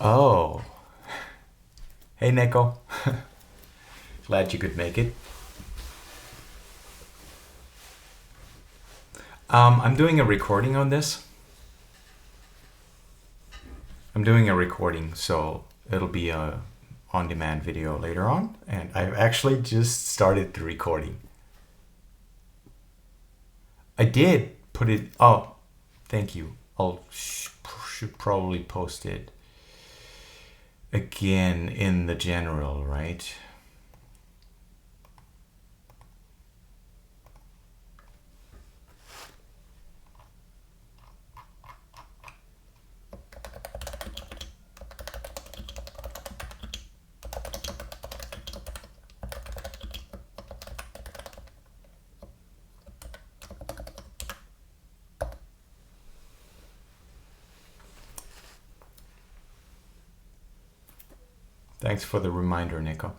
Oh, hey Nico. Glad you could make it. I'm doing a recording on this. I'm doing a recording, so it'll be a on-demand video later on. And I've actually just started the recording. I did put it. Oh, thank you. Should probably post it again in the general, right? Thanks for the reminder, Nico.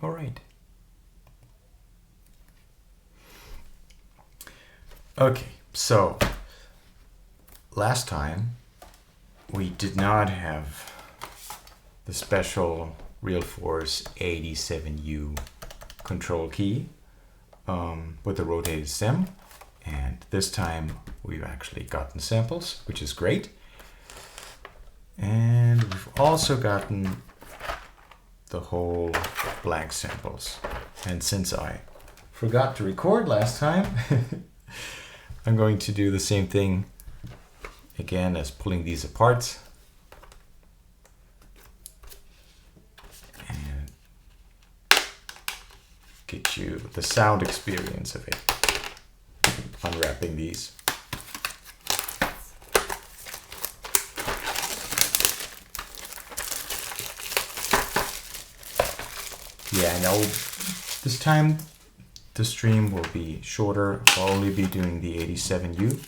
All right. Okay, so last time we did not have the special Realforce 87U control key with the rotated stem, and this time we've actually gotten samples, which is great. And we've also gotten the whole blank samples. And since I forgot to record last time, I'm going to do the same thing again as pulling these apart. And get you the sound experience of it, unwrapping these. Yeah, I know this time the stream will be shorter. I'll only be doing the 87U.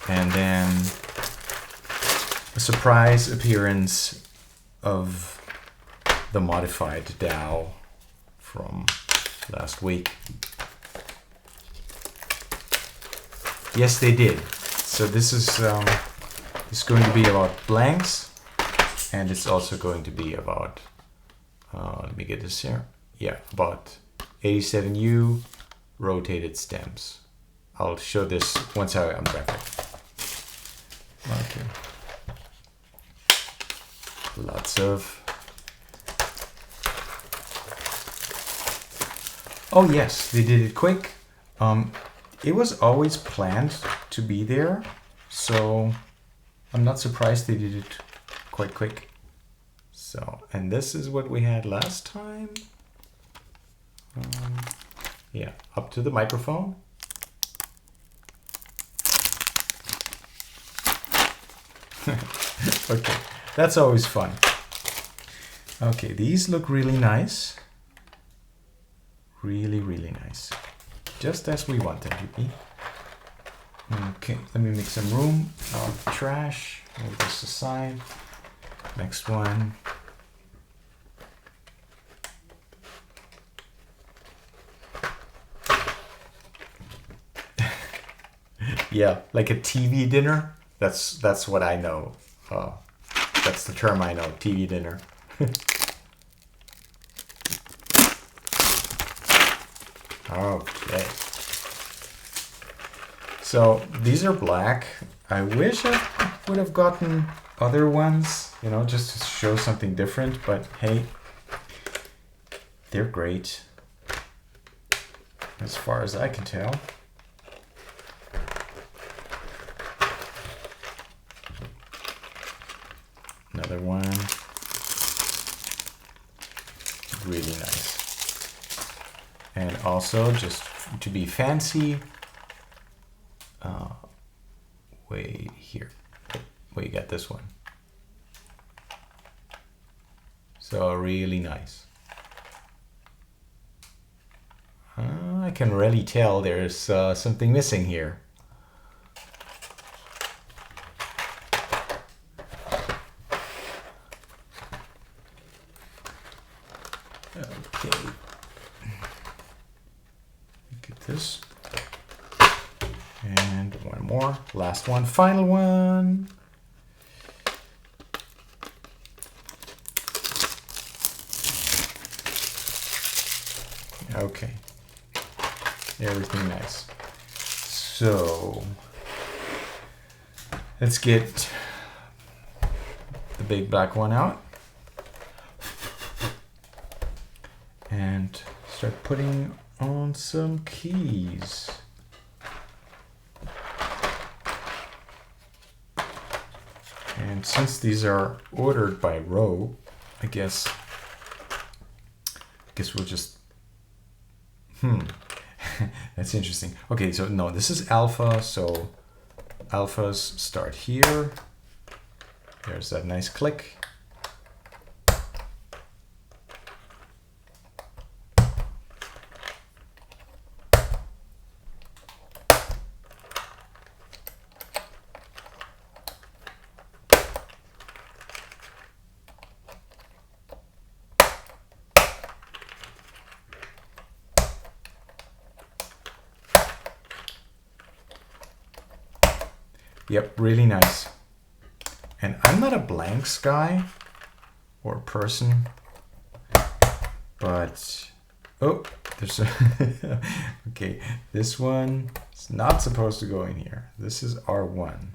And then a surprise appearance of the modified DAO from last week. Yes, they did. So this is going to be about blanks, and it's also going to be about let me get this here. Yeah, about 87U rotated stems. I'll show this once I unwrap it. Okay. Lots of... Oh yes, they did it quick. It was always planned to be there, so I'm not surprised they did it quite quick. So, and this is what we had last time. Yeah, up to the microphone. Okay, that's always fun. Okay, these look really nice. Really, really nice. Just as we want them to be. Okay, let me make some room. Trash, move this aside. Next one. Yeah, like a TV dinner. That's what I know. That's the term I know, TV dinner. Okay. So these are black. I wish I would have gotten other ones, you know, just to show something different, but hey, they're great as far as I can tell. Another one. Really nice. And also, just to be fancy, wait here. We got this one. So really nice. I can really tell there's something missing here. Okay. Look at this. And one more, last one, final one. Okay, everything nice. So let's get the big black one out and start putting on some keys. And since these are ordered by row, I guess we'll just that's interesting. Okay, so no, this is alpha, so alphas start here. There's that nice click. Yep, really nice. And I'm not a blanks guy or person, but oh, there's a okay, this one is not supposed to go in here. This is R1.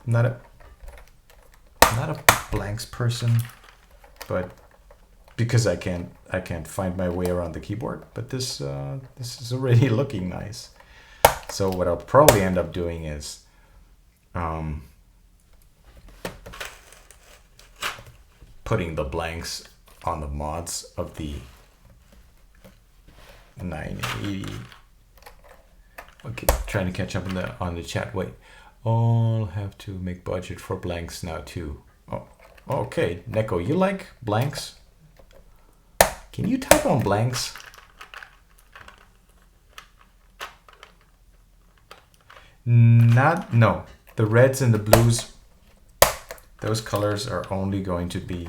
I'm not a blanks person, but because I can't find my way around the keyboard, but this is already looking nice. So what I'll probably end up doing is putting the blanks on the mods of the 980. Okay, trying to catch up on the chat. Wait, I'll have to make budget for blanks now too. Oh, okay, Neko, you like blanks? Can you type on blanks? No. The reds and the blues, those colors are only going to be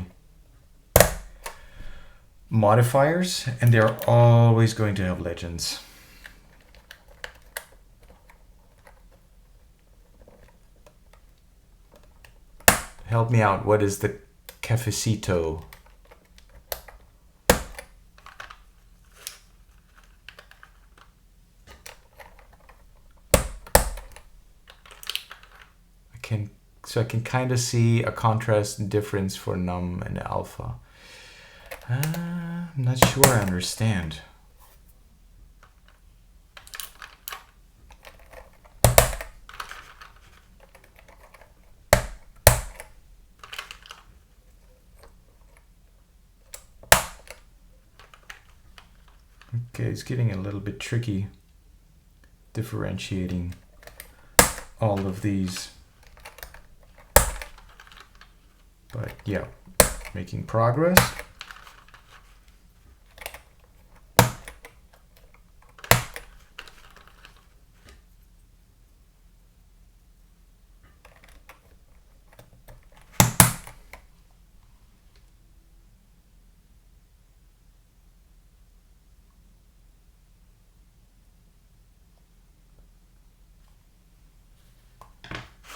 modifiers, and they're always going to have legends. Help me out. What is the cafecito? So I can kind of see a contrast difference for num and alpha. I'm not sure I understand. Okay, it's getting a little bit tricky differentiating all of these. But yeah, making progress.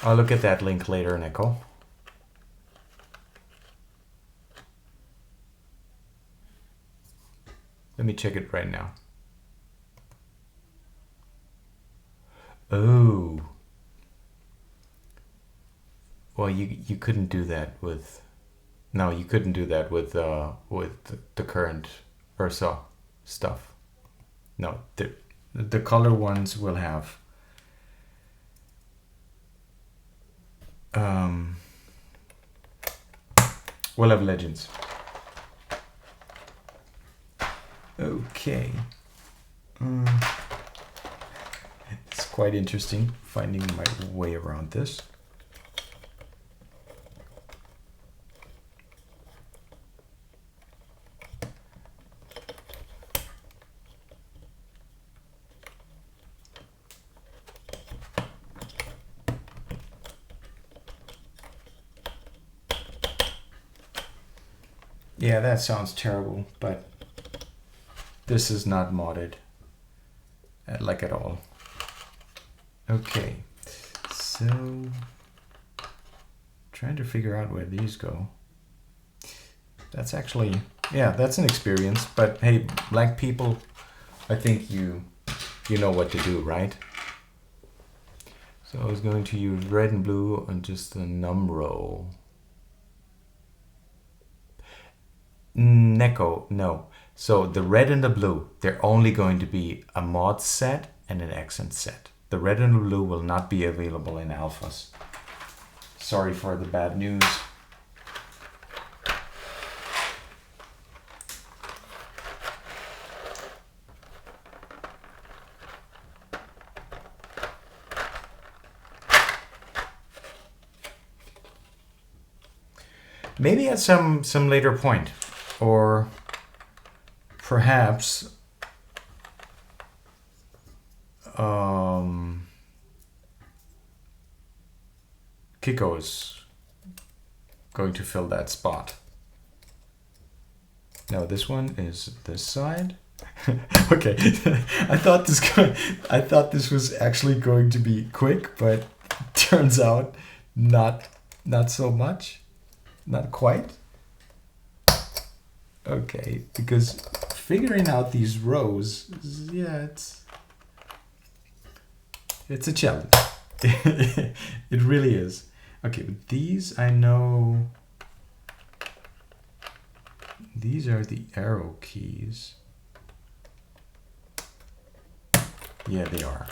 I'll look at that link later, Nico. Let me check it right now. Oh. Well, you couldn't do that with. No, you couldn't do that with the current URSA stuff. No, the color ones will have. We'll have legends. Okay. It's quite interesting finding my way around this. Yeah, that sounds terrible, but this is not modded. like at all. Okay, so trying to figure out where these go. That's actually, yeah, that's an experience. But hey, black people, I think you know what to do, right? So I was going to use red and blue on just the numro. Neko, no. So the red and the blue, they're only going to be a mod set and an accent set. The red and the blue will not be available in alphas. Sorry for the bad news. Maybe at some later point, or perhaps Kiko is going to fill that spot. No, this one is this side. Okay, I thought this was actually going to be quick, but turns out not so much. Not quite. Okay, because figuring out these rows, yeah, it's a challenge. It really is. Okay, but these I know. These are the arrow keys. Yeah, they are.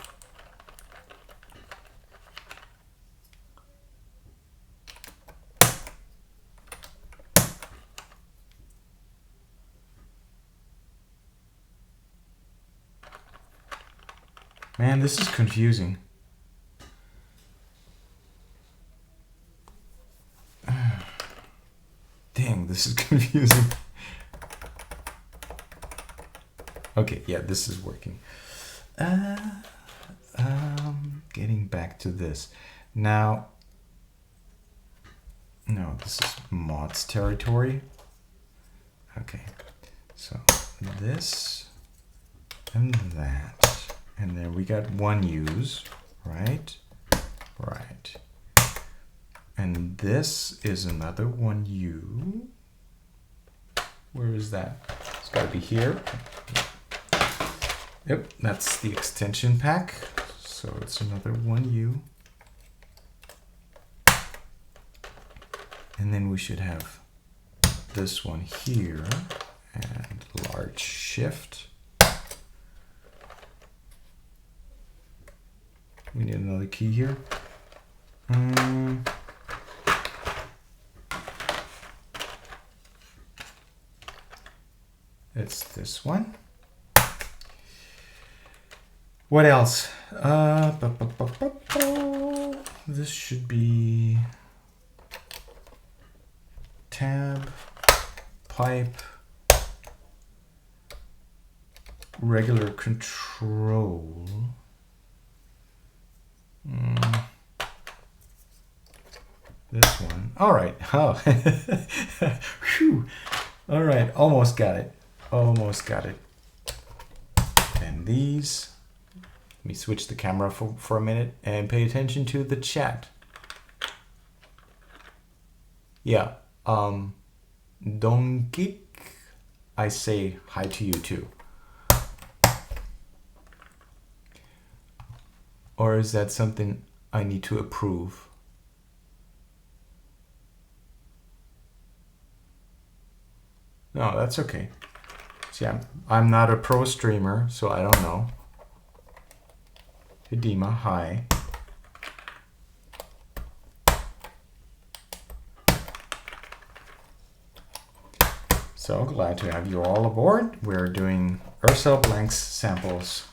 Man, this is confusing. Dang, this is confusing. Okay, yeah, this is working. Getting back to this. Now, no, this is mods territory. Okay, so this and that. And then we got one use, right? Right. And this is another one U. Where is that? It's got to be here. Yep, that's the extension pack. So it's another one U. And then we should have this one here and large shift. We need another key here. It's this one. What else? This should be tab, pipe, regular control. This one. All right. Oh. Whew. All right. Almost got it. Almost got it. And these. Let me switch the camera for a minute and pay attention to the chat. Yeah. Donkik, I say hi to you too. Or is that something I need to approve? No, that's okay. See, I'm not a pro streamer, so I don't know. Hidima, hi. So glad to have you all aboard. We're doing URSA blanks samples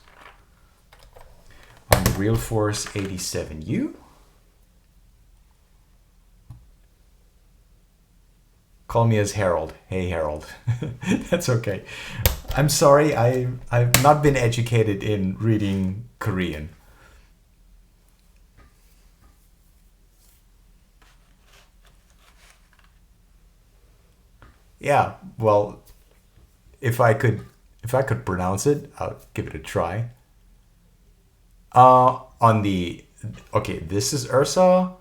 on the Real Force 87U. Call me as Harold. Hey, Harold. That's okay. I'm sorry, I've not been educated in reading Korean. Yeah, well, if I could pronounce it, I'll give it a try. On the, okay, this is URSA,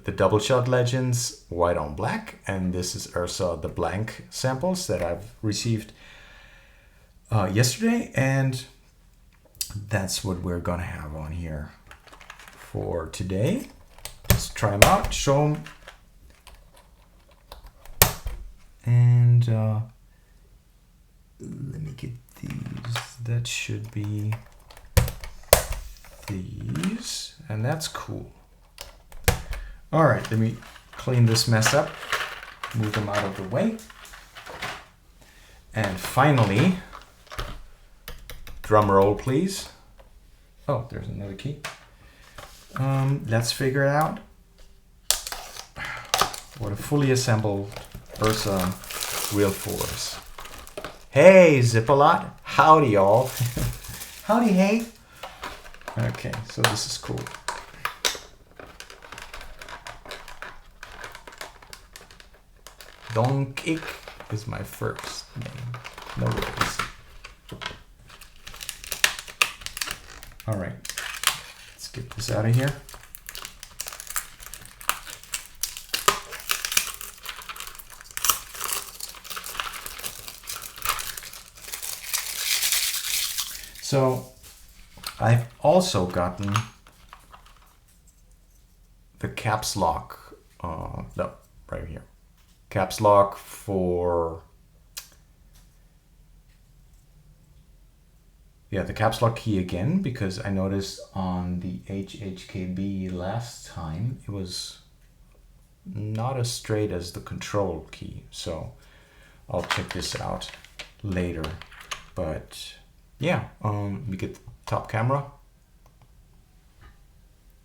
the double shot legends, white on black, and this is URSA, the blank samples that I've received yesterday, and that's what we're gonna have on here for today. Let's try them out, show them, and let me get these. That should be these, and that's cool. All right, let me clean this mess up, move them out of the way. And finally, drum roll, please. Oh, there's another key. Let's figure it out. What a fully assembled URSA real force. Hey, Zip-a-Lot. Howdy, y'all. Howdy, hey. Okay, so this is cool. Donkey is my first name. No worries. All right, let's get this out of here. So I've also gotten the caps lock, no, right here. Caps lock for, yeah, the caps lock key again, because I noticed on the HHKB last time, it was not as straight as the control key. So I'll check this out later, but yeah, we get the top camera.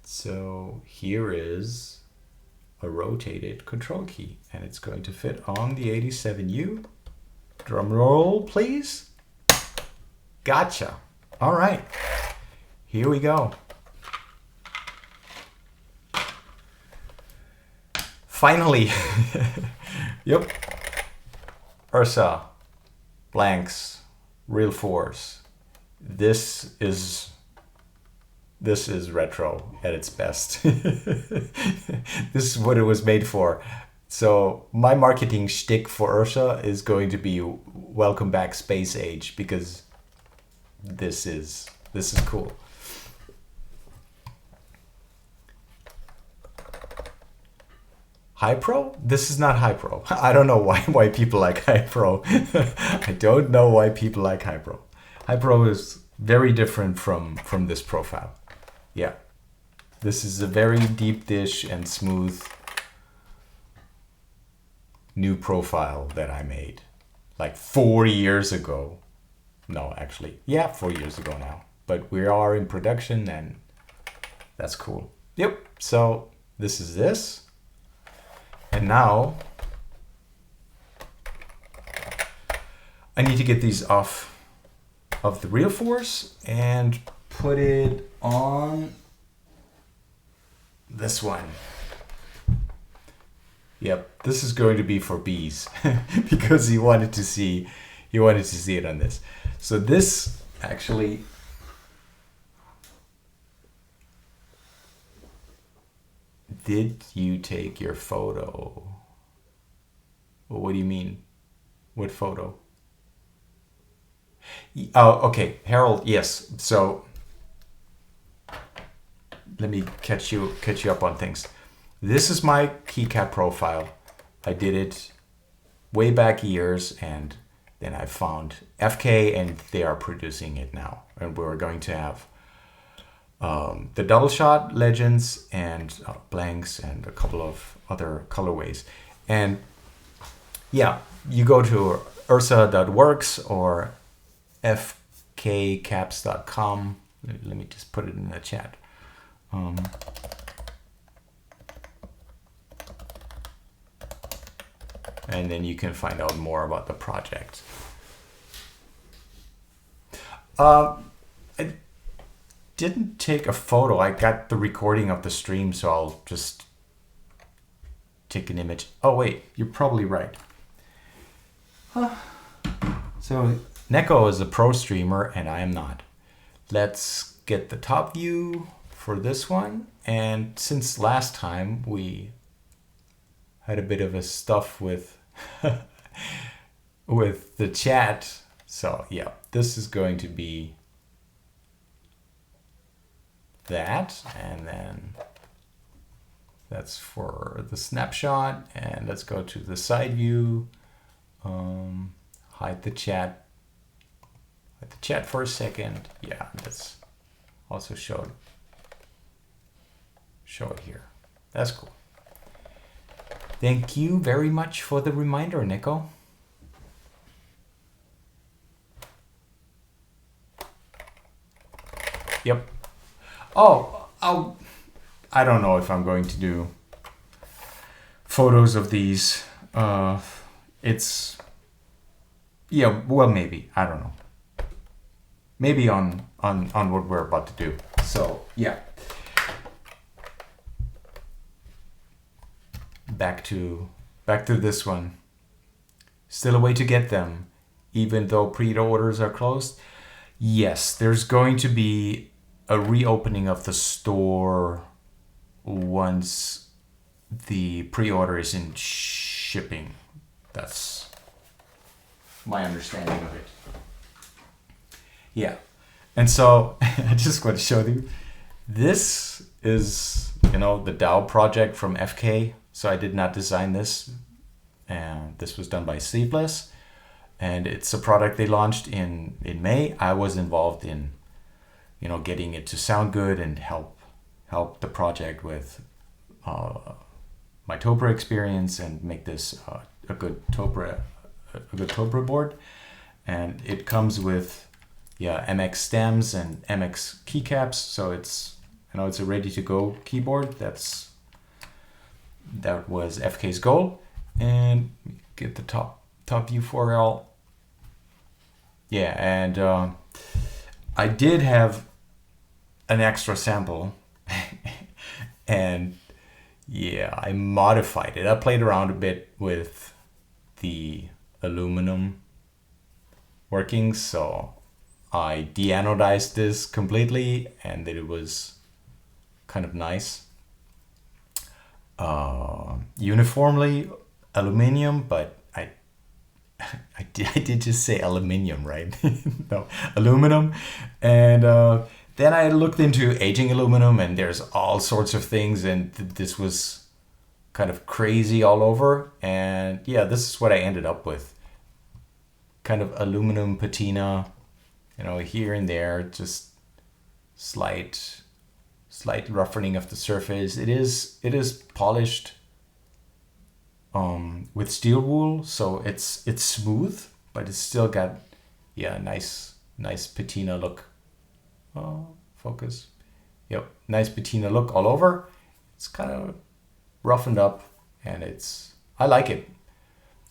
So here is a rotated control key, and it's going to fit on the 87U. Drum roll, please. Gotcha. All right, here we go. Finally. Yep. URSA, blanks, real force. This is retro at its best. This is what it was made for. So my marketing shtick for URSA is going to be welcome back space age, because this is cool. High Pro? This is not High Pro. I don't know why people like High Pro. I don't know why people like High Pro. High Pro is very different from this profile. Yeah, this is a very deep dish and smooth new profile that I made like 4 years ago. No, actually, yeah, 4 years ago now. But we are in production, and that's cool. Yep, so this is this. And now I need to get these off of the real force and put it on this one. Yep, this is going to be for bees because he wanted to see it on this. So this actually, did you take your photo? What do you mean? What photo? Oh, okay, Harold. Yes. So let me catch you up on things. This is my keycap profile. I did it way back years, and then I found FK, and they are producing it now. And we're going to have the double shot legends and blanks and a couple of other colorways. And yeah, you go to ursa.works or fkcaps.com. Let me just put it in the chat. And then you can find out more about the project. I didn't take a photo. I got the recording of the stream, so I'll just take an image. Oh wait, you're probably right. So Neko is a pro streamer and I am not. Let's get the top view for this one. And since last time we had a bit of a stuff with with the chat, so yeah, this is going to be that, and then that's for the snapshot. And let's go to the side view, hide the chat for a second. Yeah, let's also show it here. That's cool. Thank you very much for the reminder, Nico. Yep. Oh, I don't know if I'm going to do photos of these. It's, yeah, well, maybe, I don't know. Maybe on what we're about to do. So yeah. Back to this one. Still a way to get them, even though pre-orders are closed. Yes, there's going to be a reopening of the store once the pre-order is in shipping. That's my understanding of it. Yeah. And so I just want to show you. This is, the DAO project from FK. So I did not design this. And this was done by Sleepless. And it's a product they launched in May. I was involved in, getting it to sound good and help the project with my Topra experience and make this a good Topra board. And it comes with MX stems and MX keycaps. So it's a ready to go keyboard. That was FK's goal. And get the top view for all. Yeah, and I did have an extra sample, and yeah, I modified it. I played around a bit with the aluminum workings, so I de-anodized this completely, and that it was kind of nice. Uniformly aluminium, but I did just say aluminium, right? No, aluminum. And then I looked into aging aluminum, and there's all sorts of things, and this was kind of crazy all over. And yeah, this is what I ended up with. Kind of aluminum patina, here and there, just slight roughening of the surface. It is polished with steel wool, so it's smooth, but it's still got nice patina look. Focus. Yep, nice patina look all over. It's kind of roughened up, and I like it.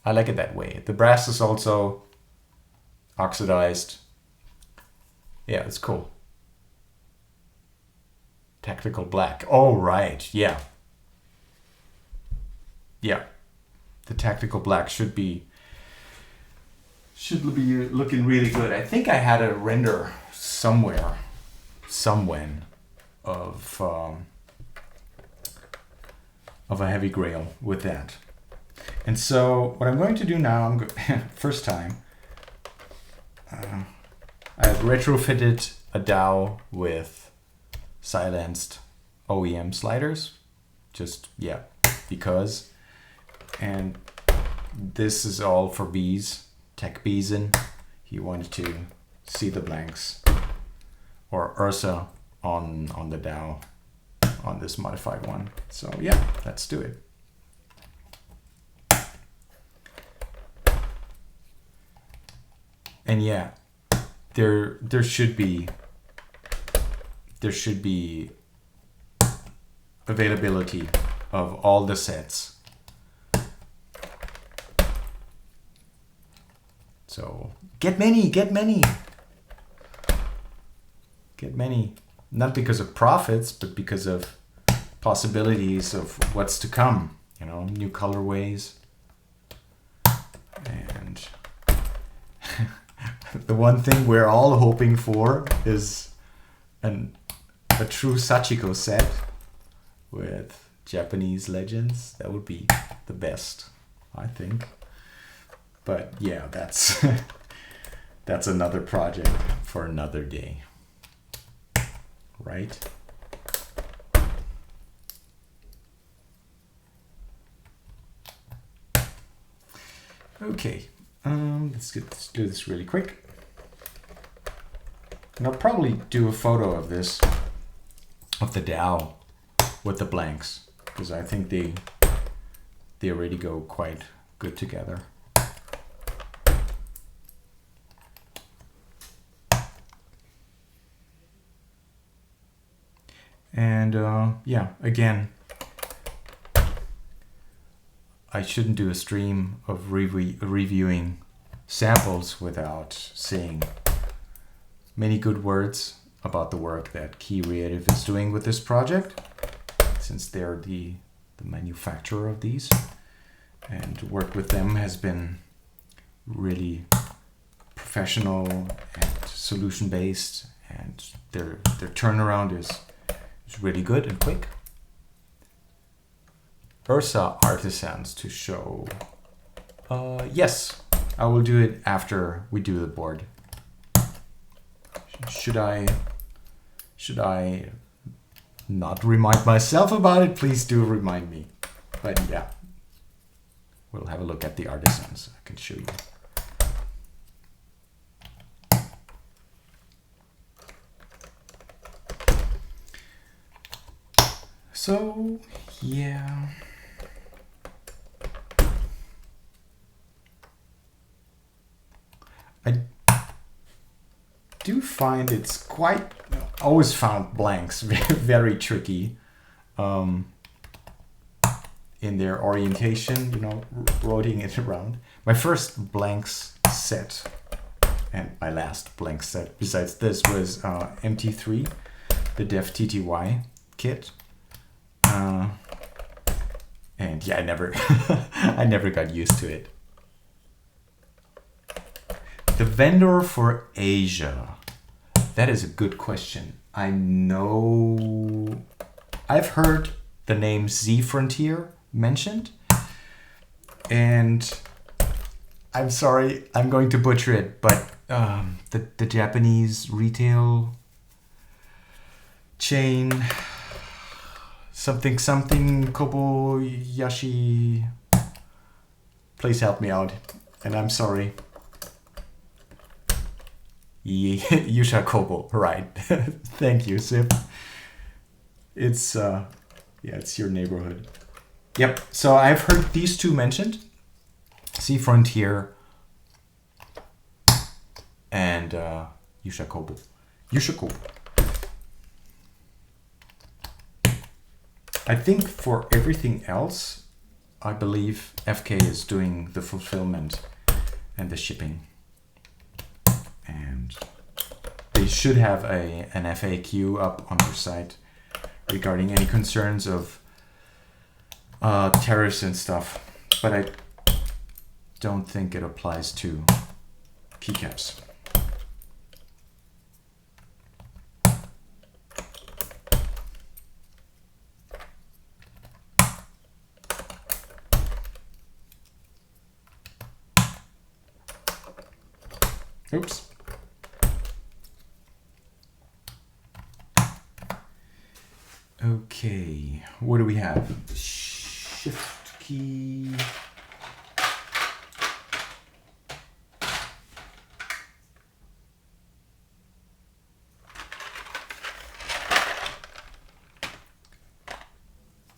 I like it that way. The brass is also oxidized. Yeah, it's cool. Tactical black. Oh, right. Yeah. Yeah. The tactical black should be looking really good. I think I had a render somewhere of a heavy grail with that. And so what I'm going to do now, first time, I've retrofitted a DAW with silenced OEM sliders, because. And this is all for bees, tech beesin. He wanted to see the blanks or URSA on the DAW on this modified one. So yeah, let's do it. And yeah, there should be availability of all the sets. So get many. Not because of profits, but because of possibilities of what's to come. New colorways. And the one thing we're all hoping for is a true Sachiko set with Japanese legends, that would be the best, I think. But yeah, that's that's another project for another day, right? Okay, let's do this really quick. And I'll probably do a photo of this, of the Dao with the blanks, because I think they already go quite good together. And yeah, again, I shouldn't do a stream of reviewing samples without saying many good words about the work that Key Creative is doing with this project, since they're the manufacturer of these. And work with them has been really professional and solution-based, and their turnaround is really good and quick. URSA Artisans to show. Yes, I will do it after we do the board. Should I not remind myself about it? Please do remind me. But yeah, we'll have a look at the artisans. I can show you. So yeah. I do find it's quite, always found blanks very tricky in their orientation, you know, rotating it around. My first blanks set and my last blank set besides this was MT3, the Def TTY kit. And yeah, I never I never got used to it. The vendor for Asia. That is a good question. I know I've heard the name Z Frontier mentioned, and I'm sorry, I'm going to butcher it, but the Japanese retail chain, something Kobayashi, please help me out, and I'm sorry. Yusha Kobo, right. Thank you, Sip. It's yeah, it's your neighborhood. Yep, so I've heard these two mentioned, Sea Frontier and Yusha Kobo. Yusha Kobo. I think for everything else, I believe FK is doing the fulfillment and the shipping. And they should have an FAQ up on their site regarding any concerns of tariffs and stuff. But I don't think it applies to keycaps. Oops. Okay, what do we have? Shift key.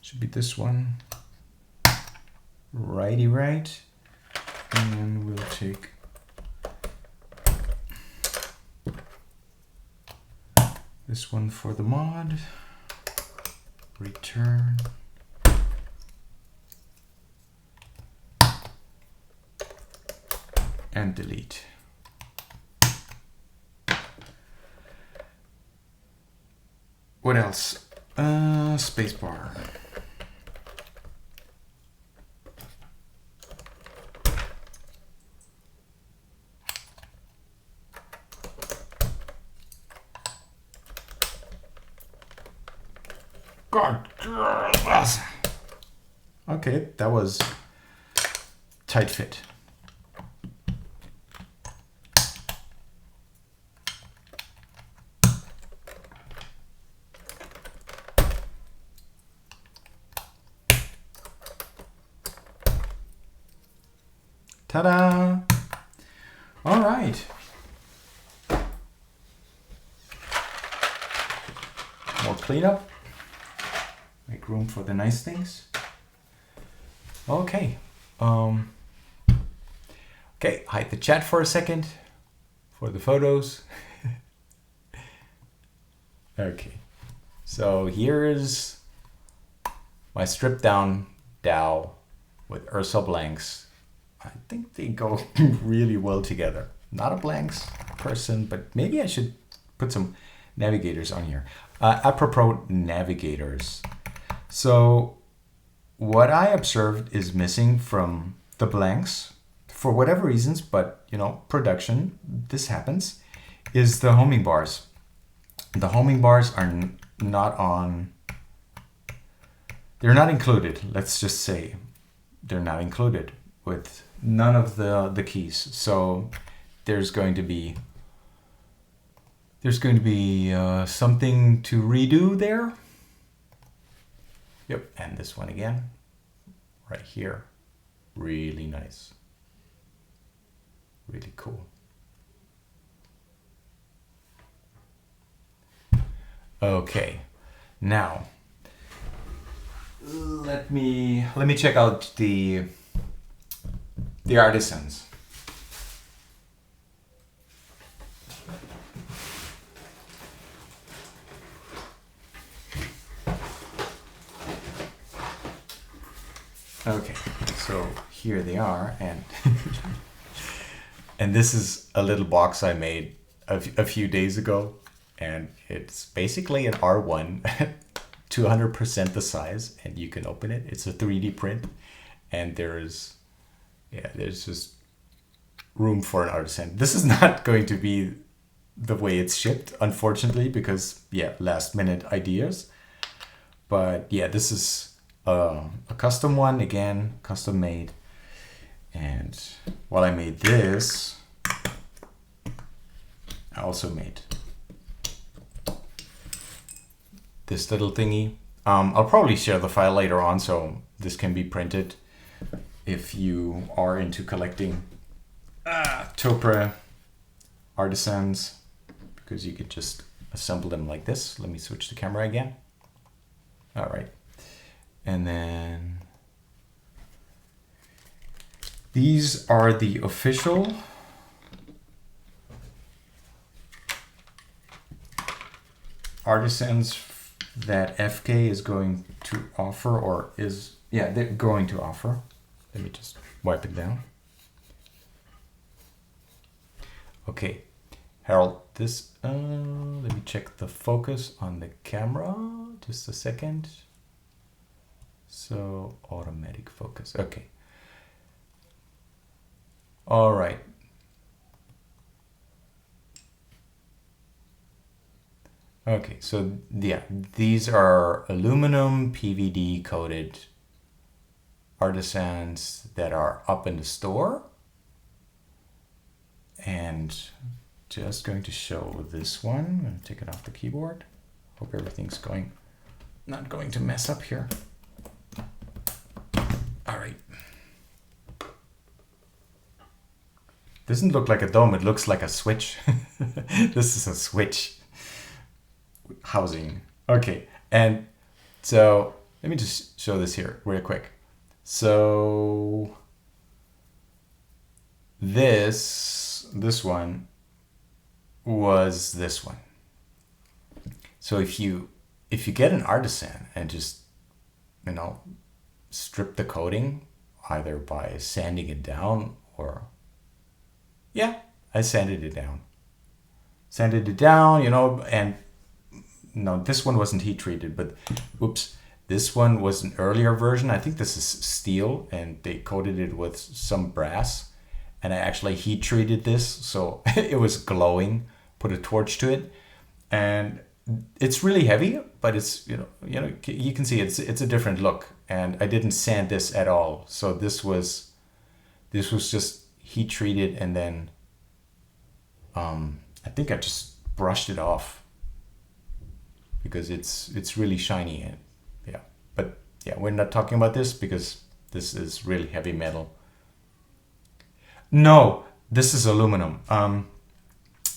Should be this one. Righty right. And then we'll take this one for the mod. Return. And delete. What else? Spacebar. God. Okay, that was tight fit. Ta-da! All right. More cleanup. Make room for the nice things. Okay. Okay, hide the chat for a second for the photos. Okay. So here is my stripped down dowel with URSA blanks. I think they go really well together. Not a blanks person, but maybe I should put some navigators on here. Apropos navigators. So what I observed is missing from the blanks for whatever reasons, but you know, production, this happens, is the homing bars. The homing bars are not on, they're not included. Let's just say they're not included with none of the keys. So there's going to be something to redo there. Yep, and this one again, right here, really nice, really cool. Okay, now let me check out the artisans. Okay, so here they are, and and this is a little box I made a few days ago, and it's basically an R1, 200% the size, and you can open it. It's a 3D print, and there's just room for an artisan. This is not going to be the way it's shipped, unfortunately, because last minute ideas. But yeah, this is a custom one, again, custom made. And while I made this, I also made this little thingy. I'll probably share the file later on, so this can be printed if you are into collecting Topra artisans, because you could just assemble them like this. Let me switch the camera again. All right. And then these are the official artisans that FK is going to offer, or they're going to offer. Let me just wipe it down. Okay, Harold, this, let me check the focus on the camera, just a second. So automatic focus, okay. All right. Okay, so yeah, these are aluminum PVD coated artisans that are up in the store. And just going to show this one. I'm going to take it off the keyboard. Hope everything's not going to mess up here. All right. Doesn't look like a dome, it looks like a switch. This is a switch housing. Okay, and so let me just show this here real quick. So this one was this one. So if you get an artisan and just, you know, strip the coating either by sanding it down or I sanded it down, you know, and no, this one wasn't heat treated, but oops, this one was an earlier version. I think this is steel, and they coated it with some brass, and I actually heat treated this so it was glowing, put a torch to it, and it's really heavy, but it's, you can see it's a different look. And I didn't sand this at all. So this was just heat treated, and then I think I just brushed it off because it's really shiny. And yeah, but yeah, we're not talking about this because this is really heavy metal. No, this is aluminum.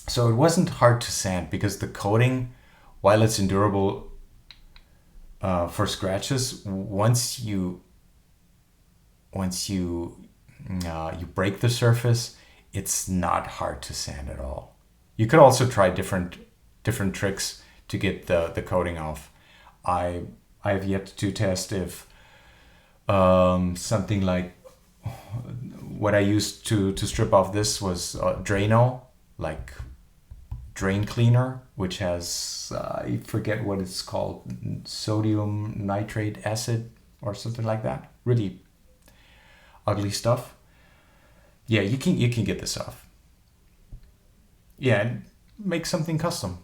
So it wasn't hard to sand because the coating, while it's endurable for scratches, once you break the surface, it's not hard to sand at all. You could also try different tricks to get the coating off. I have yet to test if something like what I used to strip off this was Drano, like drain cleaner, which has I forget what it's called, sodium nitrate acid or something like that. Really ugly stuff. Yeah, you can get this off. Yeah, and make something custom,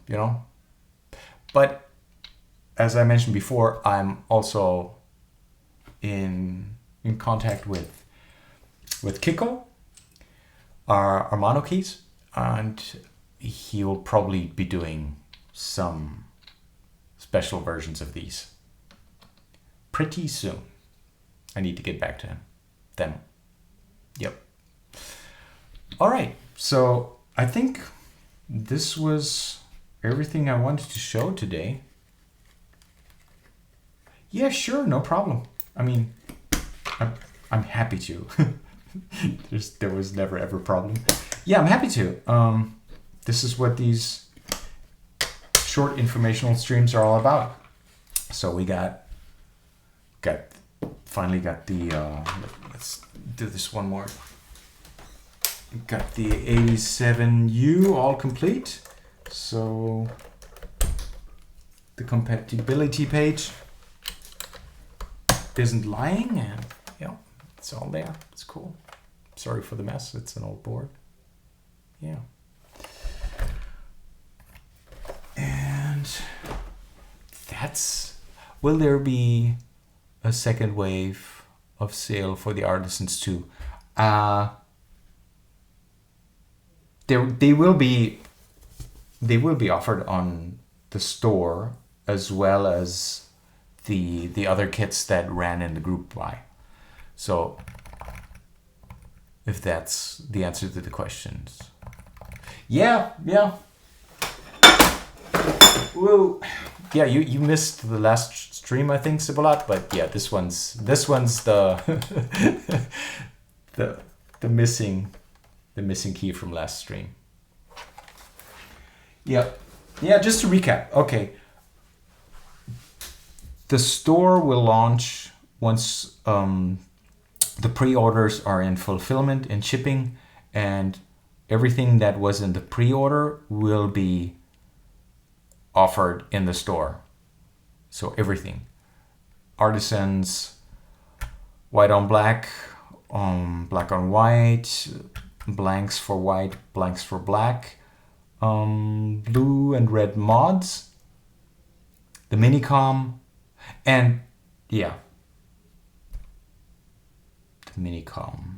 But as I mentioned before, I'm also in contact with Kiko, our Mano keys, and he'll probably be doing some special versions of these pretty soon. I need to get back to them. Yep. All right. So I think this was everything I wanted to show today. Yeah, sure. No problem. I mean, I'm happy to. There was never ever a problem. Yeah, I'm happy to. This is what these short informational streams are all about. So we finally got the let's do this one more. Got the 87U all complete. So the compatibility page isn't lying, and it's all there. It's cool. Sorry for the mess. It's an old board. Yeah. And will there be a second wave of sale for the artisans too? They will be offered on the store as well as the other kits that ran in the group buy. So if that's the answer to the questions. Yeah. Well, yeah, you missed the last stream, I think, Sibolat, but yeah, this one's the the missing key from last stream. Yeah, just to recap. Okay. The store will launch once the pre-orders are in fulfillment and shipping, and everything that was in the pre-order will be offered in the store. So everything. Artisans, white on black, black on white, blanks for white, blanks for black, blue and red mods, the minicom, and yeah, the minicom.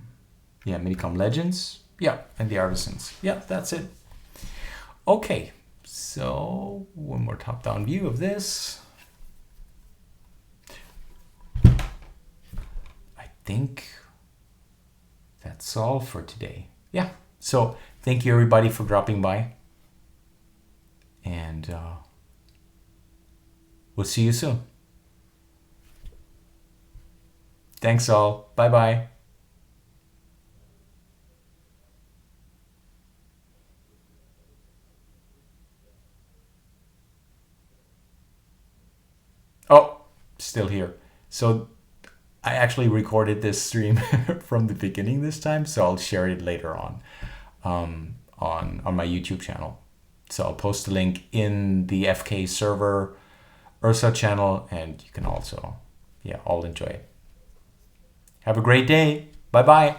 Yeah, minicom legends. Yeah, and the artisans. Yeah, that's it. Okay, so one more top-down view of this. I think that's all for today. Yeah, so thank you everybody for dropping by, and we'll see you soon. Thanks all. Bye-bye. Oh, still here. So I actually recorded this stream from the beginning this time, so I'll share it later on my YouTube channel. So I'll post a link in the FK server URSA channel, and you can also, all enjoy it. Have a great day. Bye-bye.